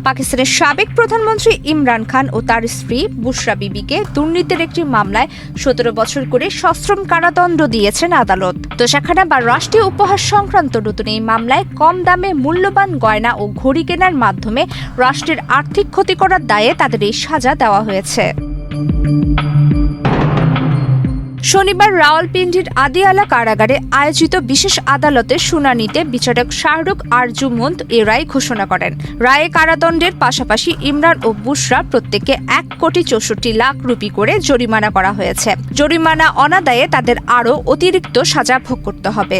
পাকিস্তানের সাবেক প্রধানমন্ত্রী ইমরান খান ও তার স্ত্রী বুশরা বিবিকে দুর্নীতির একটি মামলায় 17 বছর করে সশ্রম কারাদণ্ড দিয়েছেন আদালত। তোশাখানা বা রাষ্ট্রীয় উপহার সংক্রান্ত নতুন এই মামলায় কম দামে মূল্যবান গয়না ও ঘড়ি কেনার মাধ্যমে রাষ্ট্রের আর্থিক ক্ষতি করার দায়ে তাদের এই সাজা দেওয়া হয়েছে। শনিবার রাওয়ালপিন্ডির আদিয়ালা কারাগারে আয়োজিত বিশেষ আদালতের শুনানিতে বিচারক শাহরুখ আরজুমন্দ এ রায় ঘোষণা করেন। রায়ে কারাদণ্ডের পাশাপাশি ইমরান ও বুশরা প্রত্যেককে 1,64,00,000 রুপি করে জরিমানা করা হয়েছে। জরিমানা অনাদায়ে তাদের আরও অতিরিক্ত সাজা ভোগ করতে হবে।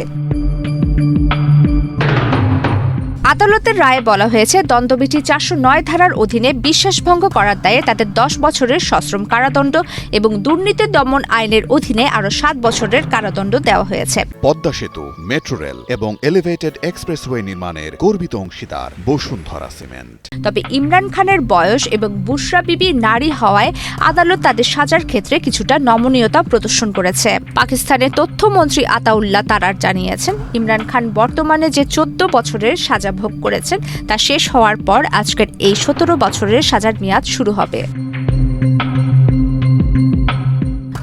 আদালতের রায়ে বলা হয়েছে, দণ্ডবিধি 409 ধারার অধীনে বিশ্বাসভঙ্গ করার দায়ে তাদের 10 বছরের সশ্রম কারাদণ্ড এবং দুর্নীতি দমন আইনের অধীনে আরও 7 বছরের কারাদণ্ড দেওয়া হয়েছে। পদ্মা সেতু, মেট্রো রেল এবং এলিভেটেড এক্সপ্রেসওয়ে নির্মাণের গর্বিত অংশীদার বসুন্ধরা সিমেন্ট। তবে ইমরান খানের বয়স এবং বুশরা বিবি নারী হওয়ায় আদালত তাদের সাজার ক্ষেত্রে কিছুটা নমনীয়তা প্রদর্শন করেছে। পাকিস্তানের তথ্যমন্ত্রী আতাউল্লাহ তারার জানিয়েছেন, ইমরান খান বর্তমানে যে 14 বছরের সাজা ভোগ করেছেন তা শেষ হওয়ার পর আজকের এই 17 বছরের সাজার মেয়াদ শুরু হবে।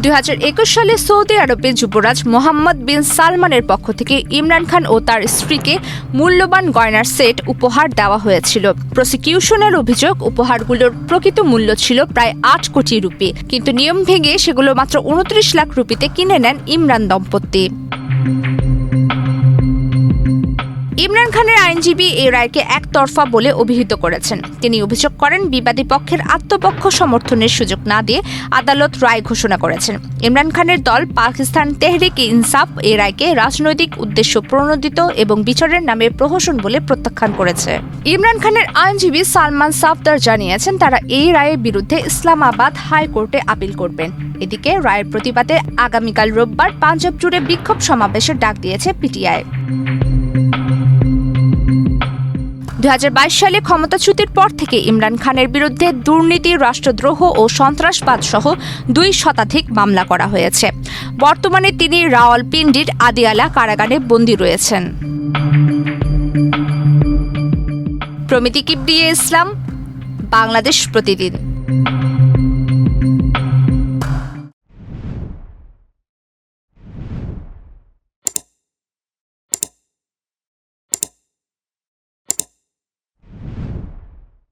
2021 সালে সৌদি আরবের যুবরাজ মোহাম্মদ বিন সালমানের পক্ষ থেকে ইমরান খান ও তার স্ত্রীকে মূল্যবান গয়নার সেট উপহার দেওয়া হয়েছিল। প্রসিকিউশনের অভিযোগ, উপহারগুলোর প্রকৃত মূল্য ছিল প্রায় 8 কোটি রুপি, কিন্তু নিয়ম ভেঙে সেগুলো মাত্র 29 লাখ রুপিতে কিনে নেন ইমরান দম্পতি। ইমরান খানের আইনজীবী এই রায়কে একতরফা বলে অভিহিত করেছেন। তিনি অভিযোগ করেন, বিবাদী পক্ষের আত্মপক্ষ সমর্থনের সুযোগ না দিয়ে আদালত রায় ঘোষণা করেছেন। ইমরান খানের দল পাকিস্তান তেহরিক-ই-ইনসাফ এই রায়কে রাজনৈতিক উদ্দেশ্য প্রণোদিত এবং বিচারের নামে প্রহসন বলে প্রত্যাখ্যান করেছে। ইমরান খানের আইনজীবী সালমান সাফদার জানিয়েছেন, তারা এই রায়ের বিরুদ্ধে ইসলামাবাদ হাইকোর্টে আপিল করবেন। এদিকে রায়ের প্রতিবাদে আগামীকাল রোববার পাঞ্জাব জুড়ে বিক্ষোভ সমাবেশের ডাক দিয়েছে পিটিআই। 2022 সালে ক্ষমতাচ্যুতির পর থেকে ইমরান খানের বিরুদ্ধে দুর্নীতি, রাষ্ট্রদ্রোহ ও সন্ত্রাসবাদ সহ 2 শতাধিক মামলা করা হয়েছে। বর্তমানে তিনি রাওয়ালপিন্ডির আদিয়ালা কারাগারে বন্দী রয়েছেন। প্রমিতি কিবরিয়া ইসলাম, বাংলাদেশ প্রতিদিন।